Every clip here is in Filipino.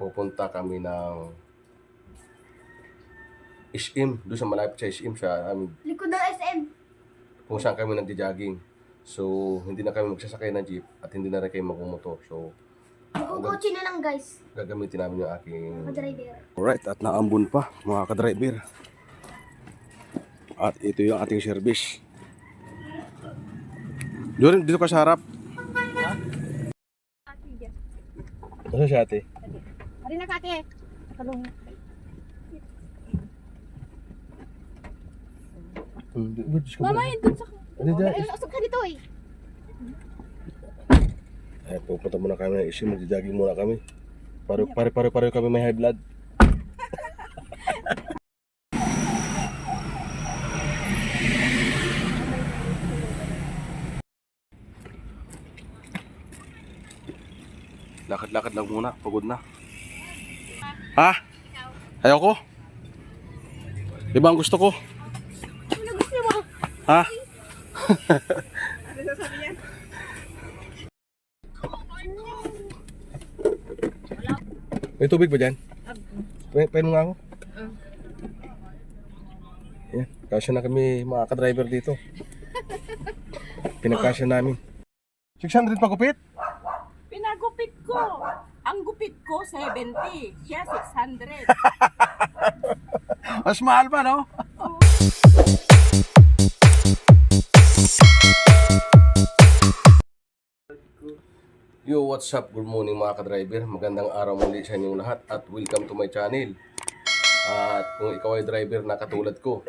pupunta kami ng SM, doon sa malapit sa SM sa Likod ng SM. kung saan kami nagja-jogging. So, hindi na kami magsasakay ng jeep at hindi na rin kayo magmumotor. So, Magkukotse na lang guys. gagamitin namin yung aking Driver. alright, at naambun pa mga ka-driver. At ito yung ating service. Doon, dito ka sa harap. Ano siya ate? Ari na kate. Kalong. Mama, yun dun sa... Usok ka dito eh. Ay, pupunta muna kami ng SM, magja-jogging muna kami. Pare kami may high blood. Lakad-lakad lang muna, pagod na. Ha? Ayoko. Diba ang gusto ko? Ano gusto mo? Ha? Ano sasabi yan? May tubig ba dyan? Pwede mo nga ako? Yan, kasya na kami mga ka-driver dito. Pinagkasya namin. 600 pa kupit? Pinagupit ko. Ang gupit ko, 70. Siya, 600. Mas mahal pa, no? Yo, what's up? Good morning mga ka-driver. Magandang araw muli sa inyong lahat at welcome to my channel. At kung ikaw ay driver na katulad ko,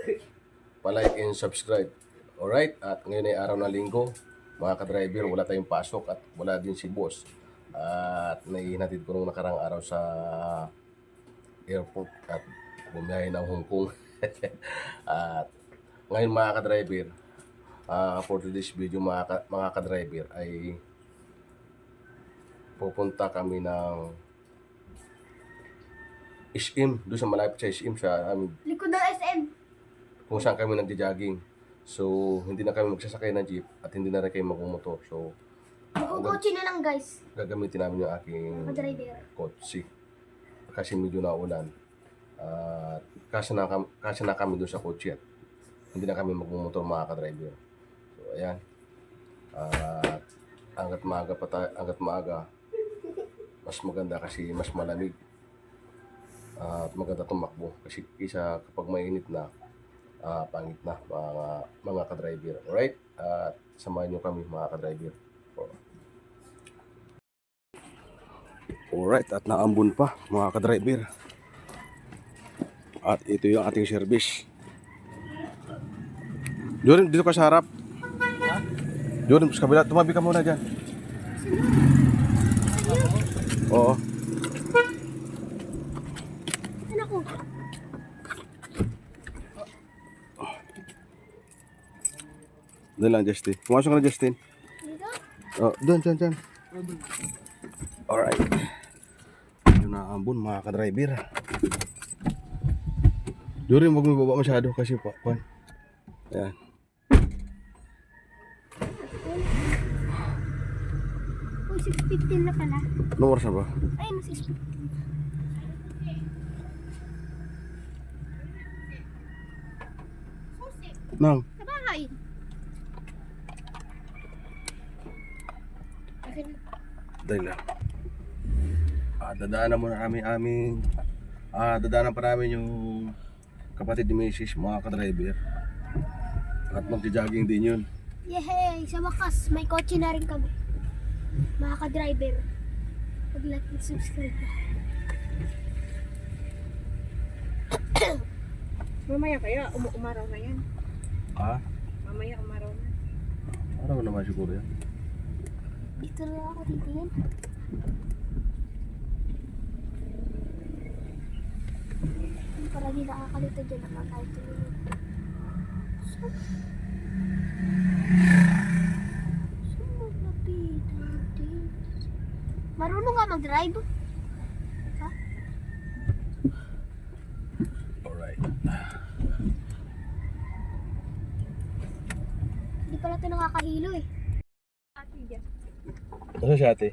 palike and subscribe. Alright? At ngayon ay araw na linggo. Mga ka-driver, wala tayong pasok at wala din si boss. At naihinatid ko nung nakarang araw sa airport at bumiyahe ng Hong Kong. At ngayon mga ka-driver, for today's video mga ka-driver ay pupunta kami ng SM, doon sa malapit sa SM sa Likod ng SM. kung saan kami nagja-jogging. So, hindi na kami magsasakay ng jeep at hindi na rin kayo magmumotor. So, Magkukotse na lang guys. gagamitin namin yung aking Driver. kotse. Kasi medyo naulan. At kasi na kami doon sa kotse at hindi na kami magmumotor mga ka-driver. So, ayan. At hanggat maaga, mas maganda kasi mas malamig. At maganda tumakbo kasi isa kapag mainit na, pangit na mga ka-driver. Alright? At samahan nyo kami mga ka-driver. Alright, at naambun pa mga ka-driver. At ito yung ating service. Doon, dito ka sa harap. Doon, sa kabila. Tumabi ka muna dyan. Oo. Saan ako? Doon lang, Justin. Pumasok ka na, Justin. Dito? Oh, doon, dyan. Alright. Ito na ambon, mga ka-driver. Doon rin, huwag mo baba masyado kasi pan. Ayan. Uy, 6:15 na pala. Anong oras na ba? Ay, mas 6:15. Nang. Sa bahay. Okay na. Dahil lang. Dadaanan muna kami dadaanan pa namin yung kapatid ni Mrs. mga ka-driver. At magja-jogging din yun. Yehey! Sa wakas, may kotse na rin kami. Mga ka-driver. Mag-like and subscribe na. Mamaya kaya, umaraw na yan. Ha? Mamaya umaraw na. Ano naman siguro yan? Dito lang ako titingin. Hindi pa lagi nakakalito dyan naman kahit tumingin. Marunong ka mag-drive? Ha? Alright. Hindi pala ito nakakahilo eh. Ate dyan. Ano siya ate?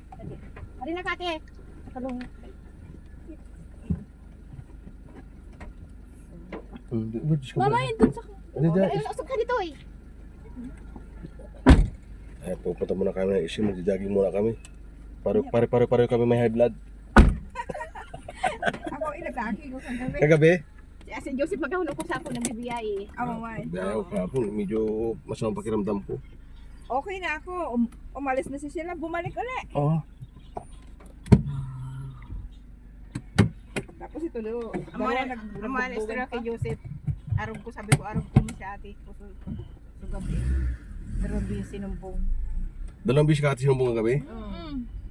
Ari na kate. Kalong. Mama, yun dun sa... Ay, Usok ka dito eh. pupunta muna kami ng isim, magja-jogging muna kami. Pare kami may high blood. Ako inatake ko kagabi. Kagabi, Si Joseph magkahulog ko sa ako ng BBI. ayaw ka po, medyo masamang pakiramdam ko. Okay na ako. Umalis na si sila. Bumalik ulit. Oo. Tapos ito do. Umalis na kay Joseph. Arog ko, sabi ko, arog ko mo si ate ko. Gabi. Grabe yung sinumpong. Dalawang bis ka ati sinumbong kagabi?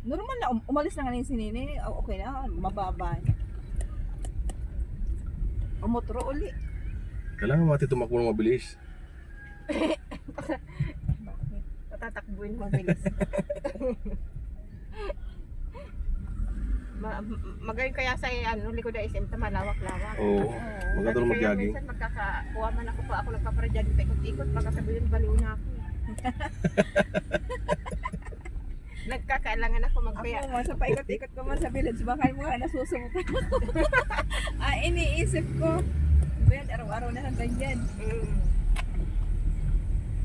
Normal na, umalis na nga na yung sinini. Okay na, mababa. Umotro uli. Kailangan mati tumakbo ng mabilis. Bakit? Patatakbuhin mabilis. Magayon kaya sa likod na SM, malawak-lawak. Oo. Magkatulong mag-jogging. Minsan magkakakuha man ako pa ako nagpaparadyan pa ikot-ikot, baka sabihin baliw na ako. Nagkakailangan ako magkaya. Ako, sa paikot-ikot ko man sa village, baka mo nga nasusubukan ako. Iniisip ko, Ben, araw-araw na hanggang yan.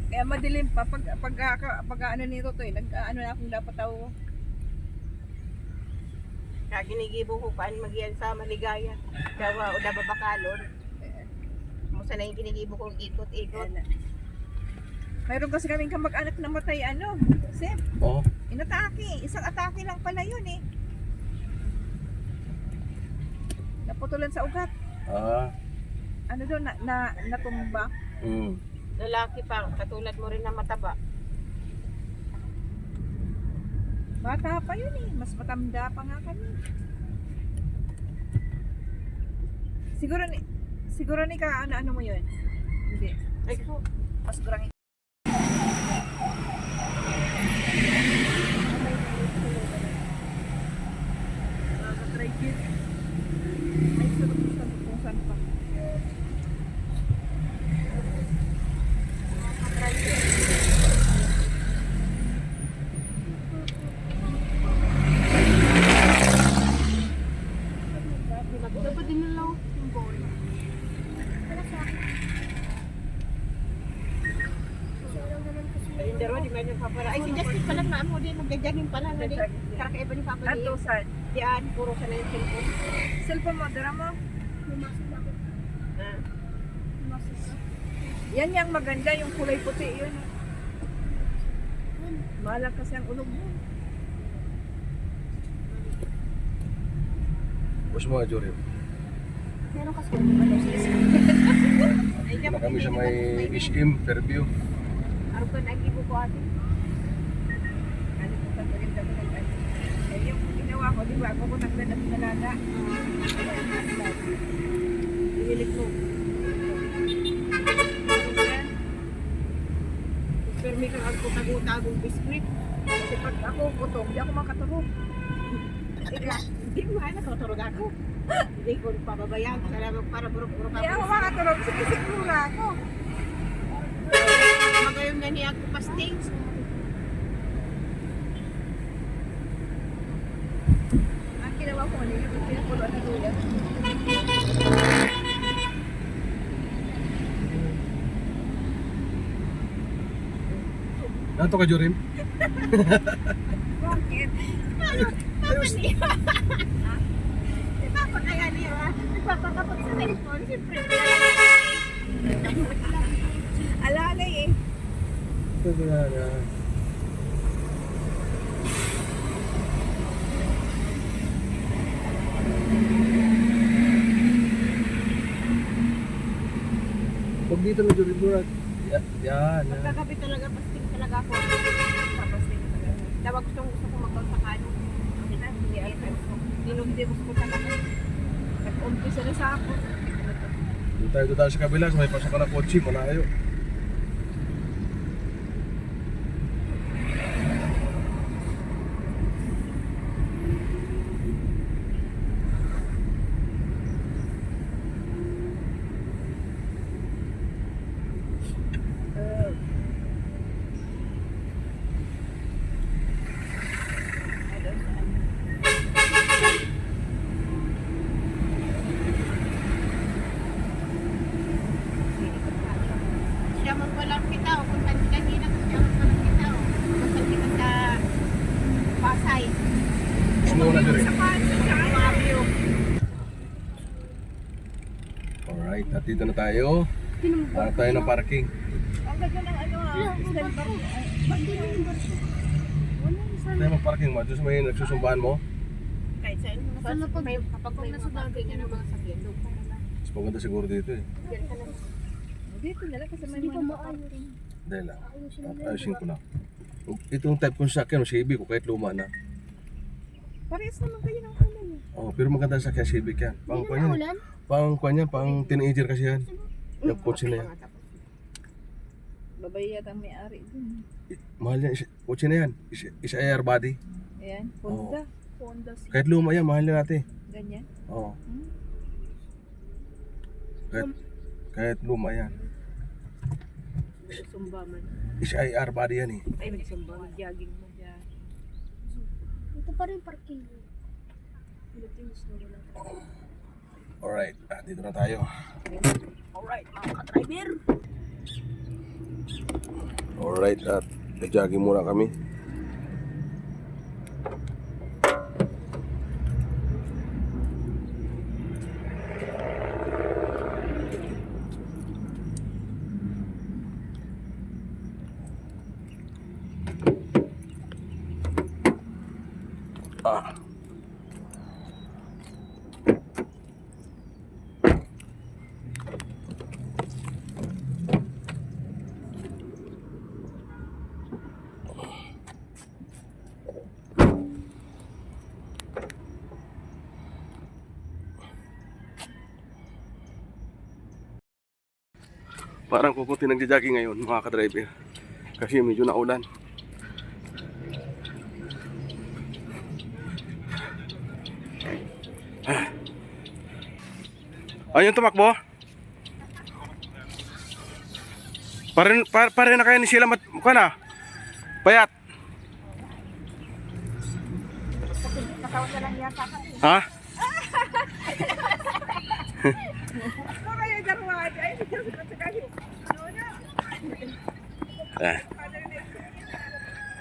Kaya madilim pa, pag ano nito to eh, nag-ano na akong dapat ako. Kaya ginigibo ko paan magiyan sa maligaya. Dawa o dababakalon. Musa na yung ginigibo kong ikot-ikot. Mayroon kasi kaming kamag-anak na matay, Sep, Oo. inatake. Isang atake lang pala yun eh. Naputulan sa ugat. Ano doon, natumba. Lalaki pa, katulad mo rin na mataba. Bata pa yun eh. Mas matanda pa nga kami. Siguro ni ka ano mo yun? Hindi. Ay ko, Mas kurang try it. Ay, sarap sa kung saan pa. Dapat din nalaw yung bowl. Para sa akin. Sarang naman kasi. ayun daro, di man yung papara. Ay, si Justin pala, maamo din, magja-jogging pala na din. Karakaiba ni Papa din. Ato saan? Diyan, puro sa na yung cellphone. Cellphone mo, dara mo. Lumasig ako. Ah. Lumasig ako. Yan yung maganda, yung kulay puti yun. Malang kasi ang unog mo. Mas mga Jorim. Meron kasi ano ba daw sa isa? Ay, Na kami sa may isim, Fairview. Araw ko, nagibo ko ate. Ano po sa maganda ko ng ano. Eh, yung ginawa ko, di ba? Ako ko nagdala sa nalala. Ibilik mo. Permi kang ako tagong biskuit. Kasi pag ako gutom, di ako makatulog. Hindi ko nga natutulog ako. Hindi ko pababayaan. Salamat para buruk-buruk Di ako makatulog, sikisigura ako. Magayon na niya ako pasting. Ang ginawa ko, yung pinapuluan na luya. Nato ka Jorim? Bakit? Ako kaya niya. Nagpapakapag sa telephone. Siyempre. Alalay eh. Huwag dito na Jorim Burat. Yan. Magkagabi talaga. Pasting talaga ako. Tapos din talaga. Dawa gusto ko magkakakano. Hindi gusto ko talaga. Nag-umpisa na sa ako. Doon tayo sa kabila, sa may pasokan na kotse, malayo. Alright, at dito na tayo. Para tayo ng parking. Ang ganda ng ano style bar. Tayo mag-parking mo. Doon sa may nagsusumbahan mo. Kahit saan. Kapag may mga parking ka ng mga sakyan, doon ka na lang. Mas maganda siguro dito eh. Diyan ka na lang. Dito na lang kasi may Hindi pa mga maayos. Dahil lang. Ayusin ko lang. Itong type kong sakyan, Civic ko kahit luma na. parehas naman kayo ng ano niya. Oh, pero maganda sa sakyan Civic yan. Pang Hindi kwan na yan. ulan. Pang pang teenager kasi yan. Yung kotse na yan. Babae yata ang may-ari dun. Mahal yan. Kotse na yan. Is air body. Ayan, Honda. Honda Civic. Kahit luma yan, mahal na natin. Ganyan. Oo. Hmm? Kahit luma yan. Sumba man. Is air body yan eh. Ay, nagsumba. Mag-jogging mo dyan. Ito pa rin parking. Philippines na wala. Alright, dito na tayo. Alright, mga ka-driver. Alright, at nag-jogging muna kami. Parang kukunti nagja-jogging ngayon mga ka-driver. Kasi medyo naulan. Ayun tumakbo. Pare na kaya ni sila mukha na. Payat. Katawan na lang yata ka. Ha? Ano kayo darwa? Ay, hindi ko sa kayo.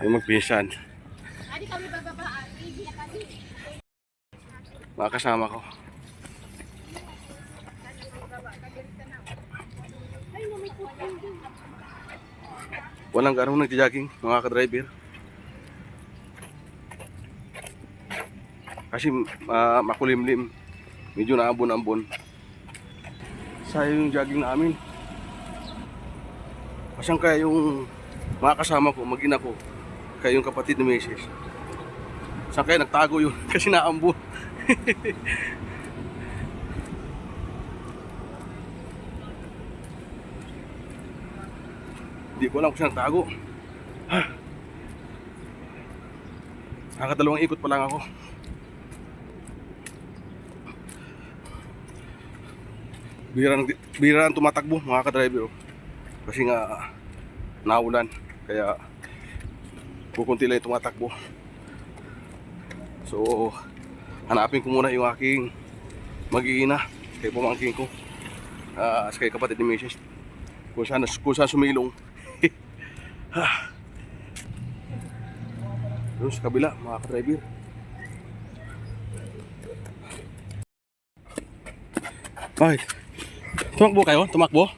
Yung magpinsan. Adi kami bababaan. Hindi na kasi. Mga kasama ko. Ay, may kutin din. Walang ganong nagja-jogging mga ka-driver. Kasi makulimlim. Medyo naambon-ambon. Sayang yung jogging namin. Asan kaya yung mga kasama ko, mag-ina ko, kaya yung kapatid ni Mrs. Saan kaya nagtago yun? Kasi naambon. Hindi ko alam kung saan nagtago. Nakakadalawang ikot pa lang ako. Bihira ang tumatakbo mga ka-driver. Kasi nga naulan. Kaya kukunti lang yung tumatakbo. So hanapin ko muna yung aking mag-iina kay pamangkin ko. Kay kapatid ni Mrs. Kung saan sumilong. Doon sa kabila mga ka-driver. Bakit? Tumakbo kayo? Tumakbo?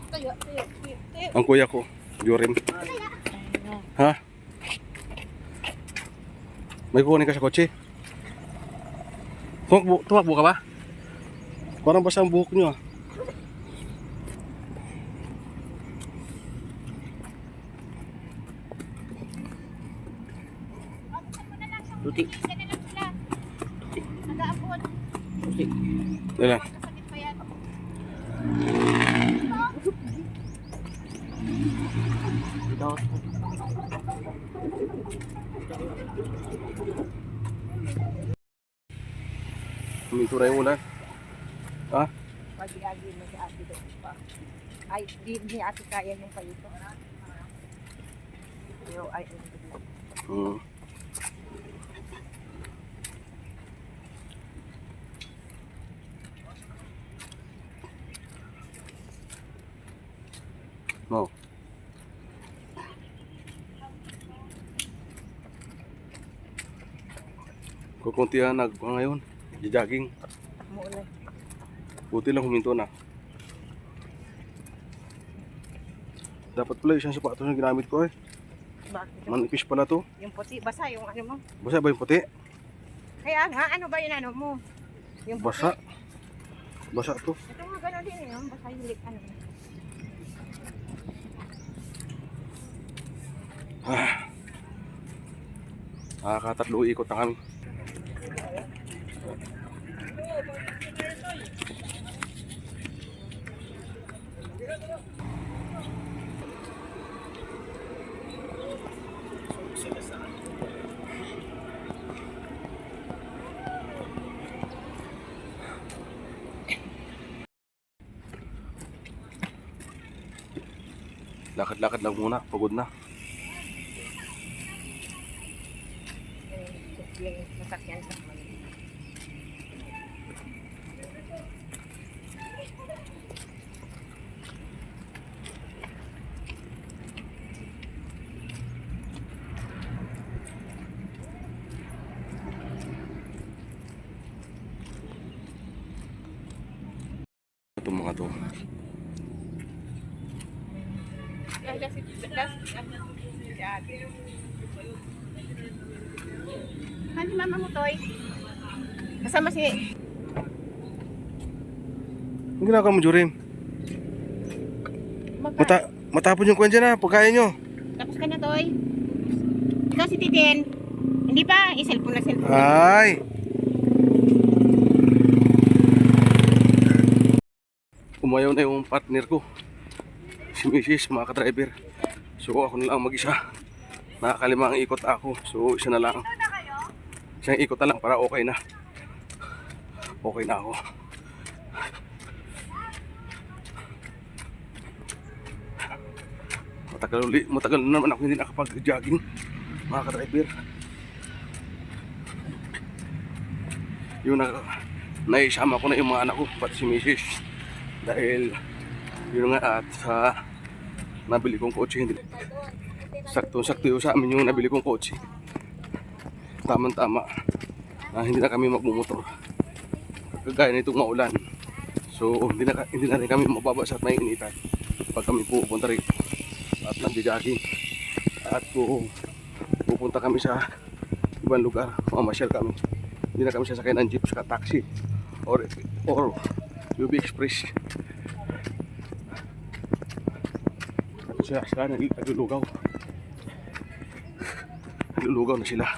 Tayo. Ang kuya ko, Jorim. Ha? May kukunin ka sa kotse? Tumakbo ka ba? Parang basa ang buhok nyo ah. Tuti. Nag-aapon. Tuti. Yan. Sakit pa yan. Dawat ko. Huminto na yung ulan. Ha? Pag-iagi mo sa ate doon pa. Ay, di ate kaya yung palito. Yo, ay, No. Kukunti ang ngayon. Jogging. Muulan. Buti lang huminto na. Dapat pala isang sapatos na ginamit ko eh. Bakit? Manipis pala to. Yung puti, basa yung ano mo. Basa ba yung puti? Kaya nga, ano ba yung ano mo? Yung puti. Basa. Basa to. Ito nga gano'n din eh, yung basa yung ano. Nakakatatlo ikot na kami. Lakad-lakad lang muna, pagod na. Yung masakyan sa Itong mga to. Hani mama mo, Toy? Kasama si... Ang ginagawa mo, Jurim? Matapon yung kwan dyan na, pagkain nyo. Tapos ka na, Toy? Ikaw si Titin. Hindi pa, i-cellphone na cellphone. Ay! Umayaw na yung partner ko. Si Mrs. mga ka-driver. So ako na lang mag-isa. Nakakalimang ikot ako. So isa na lang. Isang ikot na lang para okay na. Okay na ako. Matagal na naman ako hindi nakapag-jogging. Mga ka-driver. Yung naisama ko na yung mga anak ko. Pati si Mrs. Dahil yun nga at sa nabili kong kotse, hindi sakto yung sa amin yung nabili kong kotse. Tamang-tama na hindi na kami magmumotor kagaya nitong maulan. So hindi na rin kami mababasa at naiinitan pag kami pupunta rito at nagja-jogging at pupunta kami sa ibang lugar, mamasyal kami. Hindi na kami sasakay ng jeep sa taxi or UB Express. Sila naglulugaw. Naglulugaw na sila.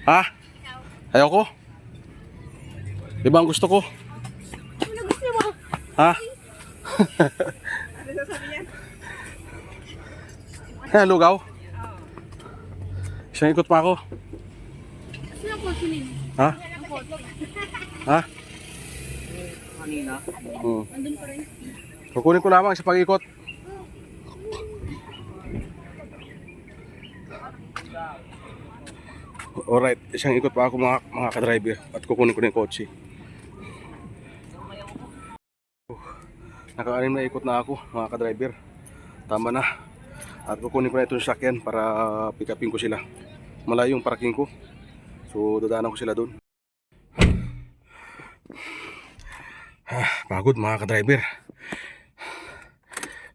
Ha? Ayoko. Iba ang gusto ko. Ano gusto mo? Ha? Ano sasabi niya? Kaya lugaw? Isang ikot pa ako. Sino po sinin? Ha? Ha? Kanina. Andun pa rin. Kukunin ko lamang sa pag-ikot. Alright, isang ikot pa ako mga ka-driver at kukunin ko na yung kotse. Naka-anim na ikot na ako mga ka-driver. Tama na. At kukunin ko na itong sakyan para pick upin ko sila. Malayo yung parking ko. So dadaanan ko sila doon. Pagod mga ka-driver.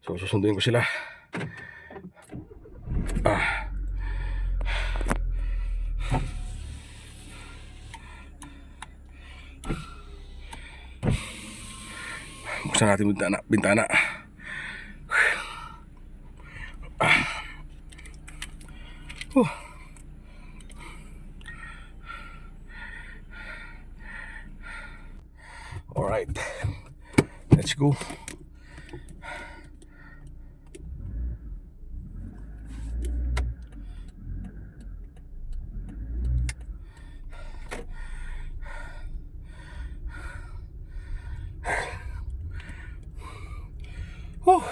So susunduin ko sila. Buksan natin bintana. Alright. Let's go. Whew.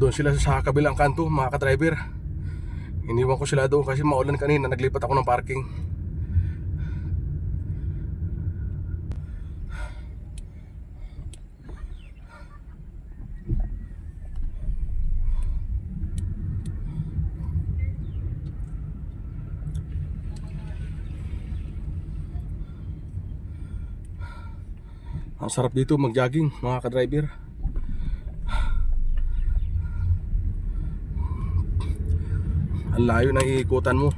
Doon sila sa kabilang kanto, mga ka-driver. Iniwan ko sila doon kasi maulan kanina. Naglipat ako ng parking. Ang sarap dito mag-jogging, mga ka-driver. Ang layo ng iikutan mo.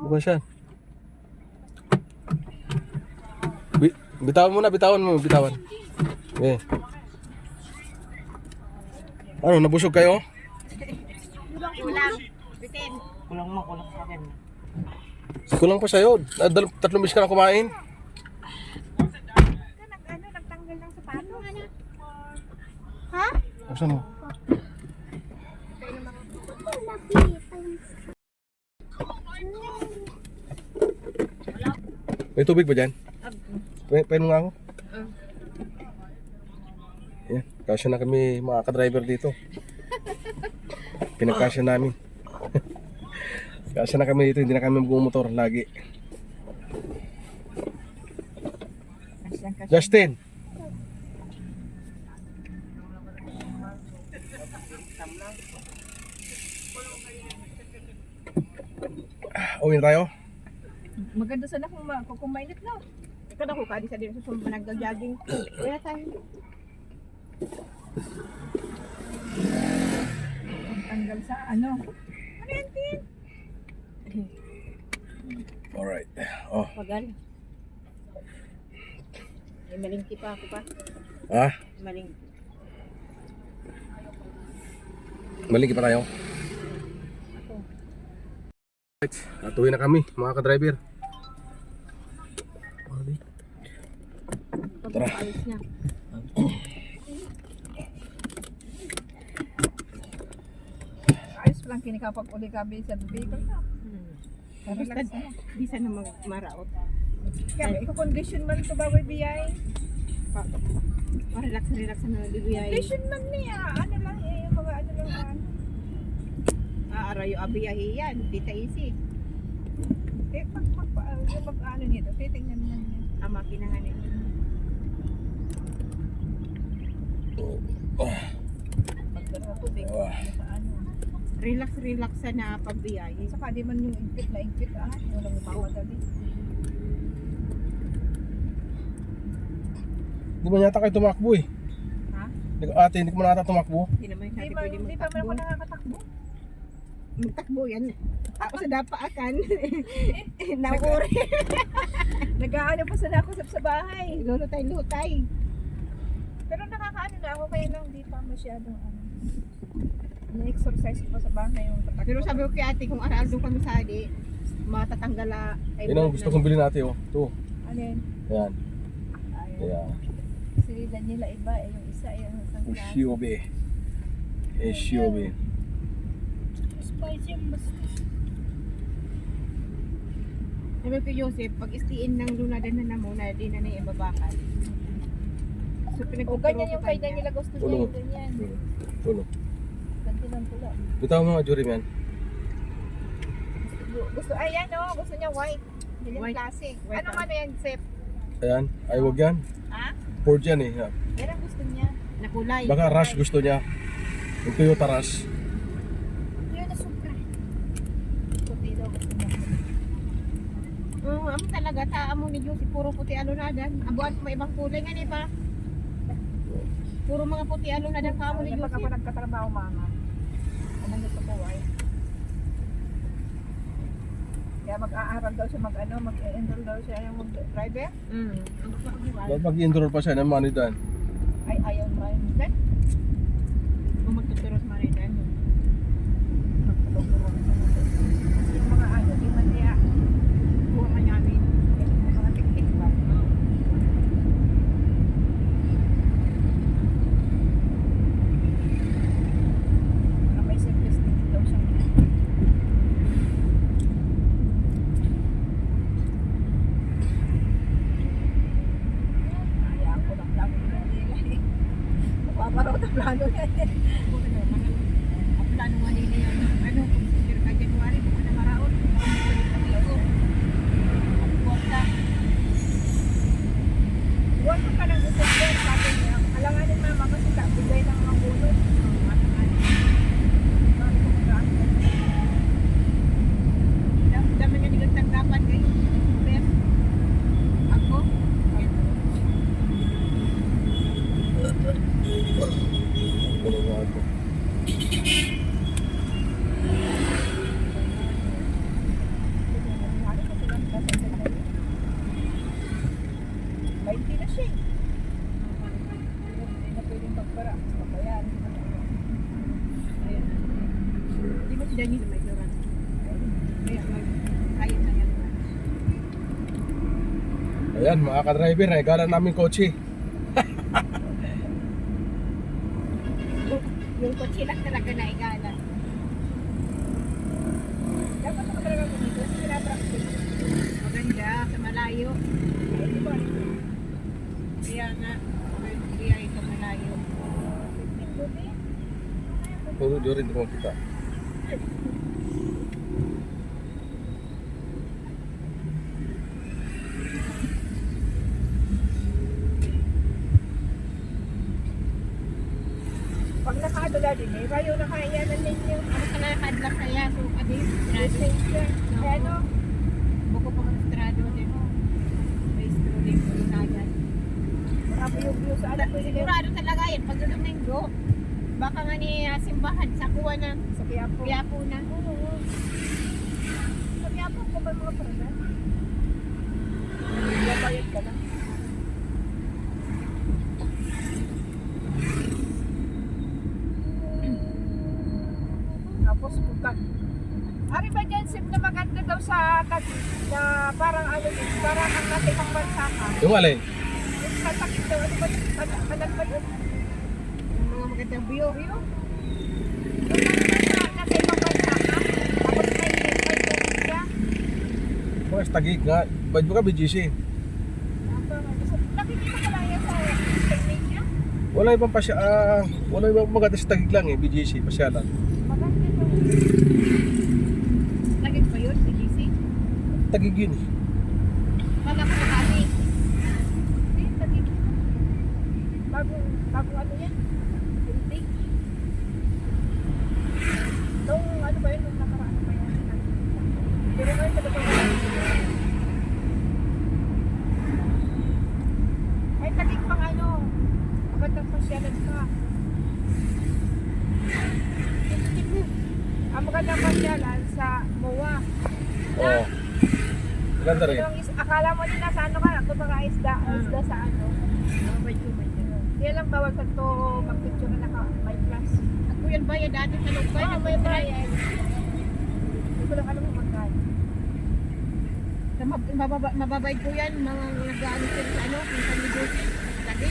Bukas yan. Bitawan mo na, bitawan mo, bitawan. Okay. Ano, nabusog kayo? Kulang. Bitin. Kulang pa sa'yo. 3 bis ka na kumain. Nagtanggal ng sapato. Ha? Saan mo? May tubig ba dyan? Pwede mo nga ako? Yan, kasya na kami mga ka-driver dito. Pinagkasya namin. Kasya na kami dito, hindi na kami magmumotor lagi. Justin! Uwi na tayo? Maganda sana kung mainit na. Ikaw na ko kadi sa din sa sumba nag-jogging. Kaya tayo. Tanggal sa ano. Alright. Oh. Pagal. May malingki pa ako pa. Ah, Malingki. malingki pa tayo. At uwi na kami mga ka-driver. Tara. Ayos niya. Ayos lang kinikapag uli kabi sa vehicle na. Basta Relax na. di sana maraot. Kaya iko-condition man ito ba biyay? Relax na bibiyay. Condition man niya. Ano lang eh. Mga ano lang ano. Arayo abiyahe yan. Tita Isi. Pag ano nito, titingnan mo niya. Ang makina nga nito. Pagdara na tubig. Sa ano. Relax na pagbiyahe. Saka di man yung ingkit na ingkit walang mamadali. Di ba yata kayo tumakbo eh? Ha? Ate, hindi ko man ata tumakbo. Hindi naman Di natin ba pwede hindi pa man ako magtakbo. nakakatakbo? Magtakbo yan. Ako sa dapaakan. Nauri. Nag-aano pa sana ako sa bahay. Lutay. Pero nakakaano na ako kaya lang di pa masyadong ano. Na-exercise ko pa sa bahay yung patakbo. Pero sabi ko kay ate kung doon kami sali, matatanggal ay Yan ang gusto kong bilhin natin oh. Ito. Ano yun? Yan. Ayun. Ayan. Si Daniela iba, yung isa yung isang klase. SUV. SUV. Spicy ang basta. Sabi ko Joseph, pag istiin ng lunada na muna, di na na ibabakal. So O ganyan yung kay Daniela gusto niya Tulog. yung ganyan. Tulog. Ganti lang pula. Bitaw mo mga jury man. Gusto, ayan o, gusto niya white. Ganyan White. classic. White Anong ang- ano yan, Sep? Ayan. Ay, wag yan. Ha? Ford yan eh. Yan ang gusto niya. Na kulay. Baka Rush gusto niya. Yung Toyota Rush. Yun na sobra. Puti daw gusto niya. Oo, amo talaga ta amo ni Diyos puro puti alunadan. Abuan may ibang kulay nga ni pa. Puro mga puti alunadan ka amo ni Diyos. Pag ako nagkatrabaho, mama, anong gusto ko ay? Kaya mag-aaral daw siya, mag-enroll daw siya yung mag-driver. Ba't mag-enroll pa siya ng money doon? Ay, ayaw naman. Then, Kung magtuturo sa mga dan. magtuturo siya. Kasi yung mga di man niya, Buwa man namin. yung mga teknik ba? Na may service din daw siya. Hayaan ko lang plano nila eh. Mapaparaw na plano niya eh. Ang plano nga nila yan. Ano, consider ka January, kung ano maraon. Ang kwarta. Huwag mo ka ng December, sabi niya. Alanganin mama kasi bigay ng mga bonus. Dami nga nilang tanggapan kayo. Pero, ako, Hindi na siya. Hindi na pwedeng magpara. Papayan. ayan. Di ba si Dani na may doran? Kaya, kaya na yan. Ayan, mga ka-driver, regala namin kotse. Yung kotse lang talaga na igala. Dapat naman talaga ganito. Sinapractice. Maganda, sa malayo. Ay, di ba? Kaya nga, kaya ito malayo. Buti. Puro doon rin mo kita. Pag nakadula din eh, kayo nakayanan ninyo. Ano ka nakakadlak kaya? So, adi, License. Kaya ano, buko pa ng estrado din. May strolling ko inayan. makabuyo-buyo sa anak ko nila. Sigurado talaga yan, pag Domingo. Baka nga ni simbahan, sa kuha na. Sa Quiapo. Quiapo na. Sa Quiapo ko ba mga parada? Babayad ka na. Tapos punta. Ari ba dyan, Sip, na maganda daw sa na parang ano din, parang ang nasa ibang bansa ka. Yung alay, Yung sa takip daw, ano ba yun? Kanal ba yun? Yung mga magandang view. Yung nasa ibang bansa ka, tapos may tubig ka. mga stagig nga. Ba't mo ka BGC? Nakikita ko lang yan sa technique niya. Wala ibang pasya, wala ibang maganda stagig lang eh, BGC, pasyalan. Maganda to. Lagit pa yun, CGC. Tagig yun. Wala ko na kami. Hindi, tagig. Bagong ano yan? Building. Nung ano ba yun? Nung nakaraan pa yan. Pero ngayon talaga wala. Ay, tagig pang ano. Magandang pasyalan ka. Ang magandang pasyalan sa MOA. Oo. Maganda rin. Akala mo din nasa ano ka, ito mga isda sa ano. Medyo. Kaya lang bawal sa to mag-picture na naka may plus. At po yan bayad dati sa loob Ay, may bayad. Hindi ko lang alam kung magkano. Mababay ko yan, mga nag-ano sila sa ano, kung sa negosyo. Lagi.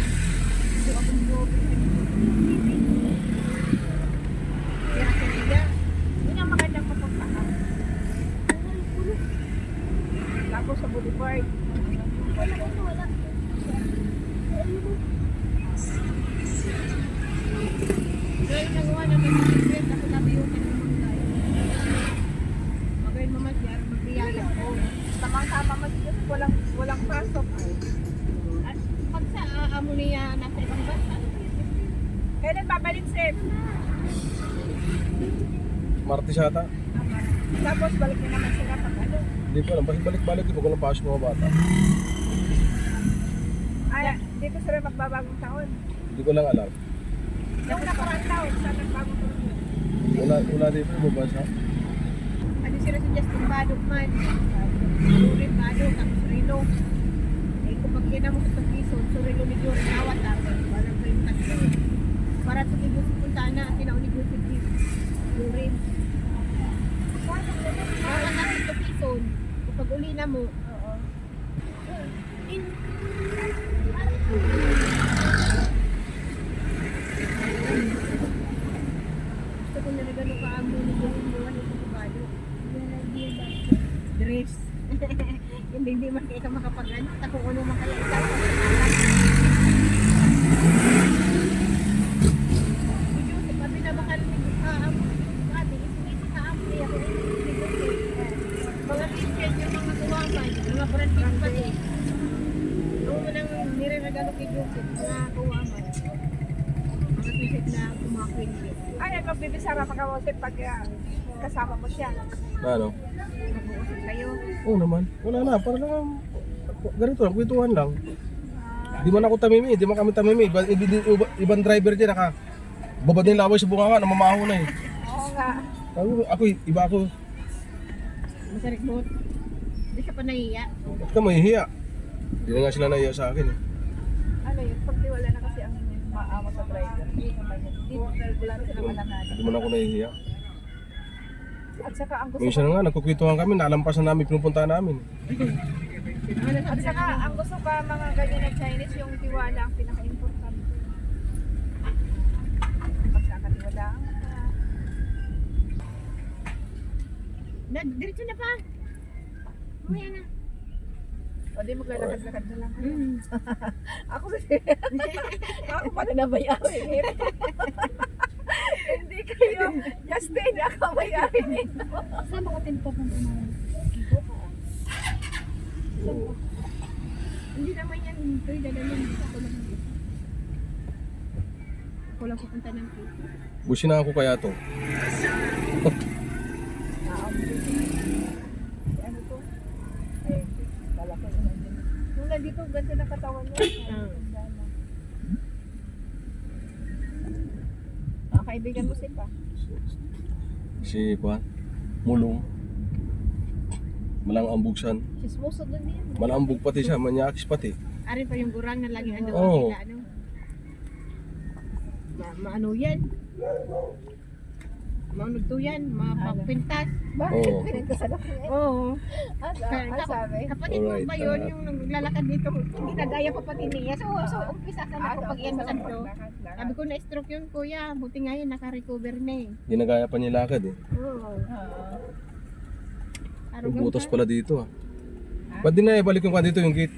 Ito akong gobe. Kaya sa nila. Yun ang magandang mapuntahan. Tapos sa Boulevard. Wala. Kaya yung nagawa namin ng secret, ako sabi yung pinamagay. Magayin mo mas yan, magbiyaya ko. Tamang-tama mas yun, walang pasok. Ay. At pag sa amo niya nasa ibang bansa, Kailan babalik, Sir? Martes yata. Tapos balik na naman sila pag ano. Hindi ko alam, balik-balik ko kung napasok mga bata. Ay, dito sila magbabagong taon. Hindi ko lang alam. Yung nakarang taon, sa nagbagong taon. Wala dito, mabasa. Ano sila si Justin Badok man. Surin Badok, tapos Rino. Eh kung pag mo sa piso, Surilo ni Jure, awat tarde. Walang ko yung tatlo. Para sa ni Joseph Puntana, tinaw ni Joseph Jurin. Para na sa piso, kapag uli na mo, gusto ko na nagano ka amo ni Joseph mo, ano sa Badok. Dress. Hindi man kayo makapag-ano. Kung ano man kaya ikaw. Joseph, sabi na baka rin amo. Sabi, isi ka amo niya. Mga kitchen yung mga kuwaman. Mga branding pa din. Ang unang nire-regalo kay Joseph, mga kuwaman. Mga t-shirt na kumakwin din. Ay, magbibisara pa ka pag kasama mo siya. Ano? Mag-uusap kayo. Oo naman. Wala na, para lang ganito lang, kwentuhan lang. Di man ako tamimi, di man kami tamimi. Ibang driver dyan, babad na yung laway sa bunganga, namamaho na eh. Oo nga. Ako, iba ako. Masarikbot. Hindi siya pa nahiya. Ba't ka mahihiya? Hindi na nga sila nahiya sa akin eh. Ano yun, pagtiwala na kasi ang maamo sa driver. Hindi naman yun. Hindi wala na silang alangan. Hindi man ako nahihiya. At saka ang gusto Minsan nga, nagkukwentuhan kami, nalampasan namin, pinupunta namin. At saka ang gusto pa mga ganyan na Chinese, yung tiwala ang pinaka-importante. Pagkakatiwalaan ka. Diretso na pa. Mamaya na. O di maglalakad-lakad na lang. Ako ako pa na nabayarin nito. Hindi kayo, Justin, ako bayarin nito. Saan ba ka pupunta na? Hindi naman yan. Ito'y dadalhin. Ako lang. Ako lang pupunta ng Quezon. Busin na ako kaya to. Ano to? Eh, kala ko yun. Nung nandito, ganda na katawan mo. Kaibigan mo siya pa. Si Juan, Mulong. Malang ambugsan. Chismoso doon yan. Malambog pati siya, manyakis pati. Arin pa yung gurang na laging ando Oo. ano. Maano yan? Maunod to yan, mga pagpintas. Bakit? Oo. Pinagkasan ako ngayon. Oo. Ano sabi? Kapatid mo Alright, ba yun yung naglalakad dito? Hindi nagaya pa pati niya. So umpisa ka na ako pag iyan masanto. Sabi ko na stroke yun kuya. Buti nga yun, naka-recover na eh. Ginagaya pa niya lakad eh. Oo. Nagbutos pala dito ah. Ba't di na ibalik yung dito yung gate?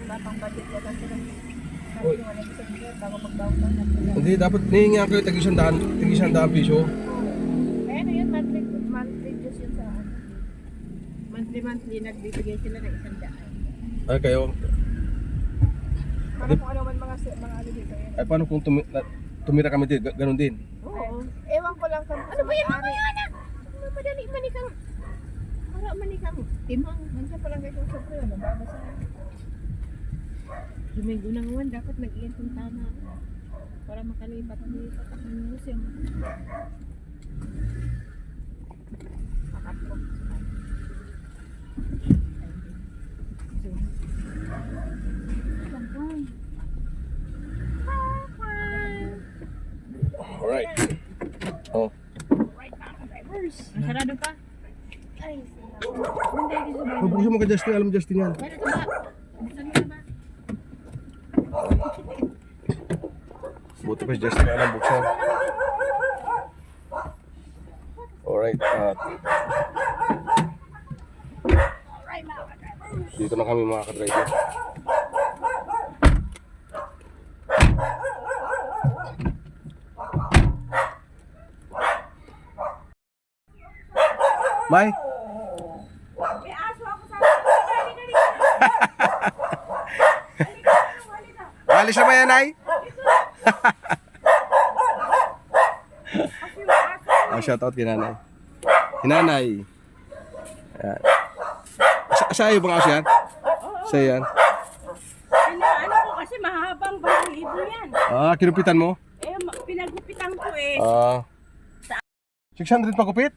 Wala pang budget ko kasi lang. Oy. Sabi ko wala isang year bago mag-down na. Hindi, dapat nihingi kayo tag-100 piso. Eh ano yun, monthly. Monthly dues yun sa ano. Monthly nagbibigay sila ng 100. Ay kayo, Para kung ano man mga ano dito yun. ay paano kung tumira kami dito, ganun din. Oo. Ewan ko lang kung Ano ba yan mamaya na? Ano madali manikang? Wala manikang. Timang. Minsan pa lang kayo kung siyempre yun. Nababasa. Domingo na ngayon, dapat nag-iyan kung tama. Para makalipat-lipat ako ng museum. Makapog. Alright. Oh. Masarado pa? Ay, hindi dito ba? Buksan mo ka Justin, alam mo Justin yan. Meron ka ba? Buksan mo na ba? Buti pa si Justin, alam buksan. Alright. Dito na kami mga ka-driver. May? May aso ako sa Alis na ba yan, Nay? Shout out kay nanay. Hinanay. Ayan. Sa iyo ba kasi yan? Sa yan? Ano ko kasi mahabang 2,000 yan. Kinupitan mo? Pinagupitan ko eh. 600 pagupit?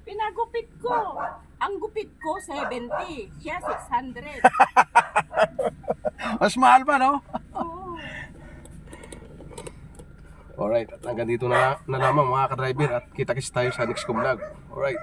Pinagupit ko. Ang gupit ko 70, siya 600. Mas mahal pa, no? Oo. Alright, at hanggang dito na lamang mga ka-driver at kita-kits tayo sa next ko vlog. Alright.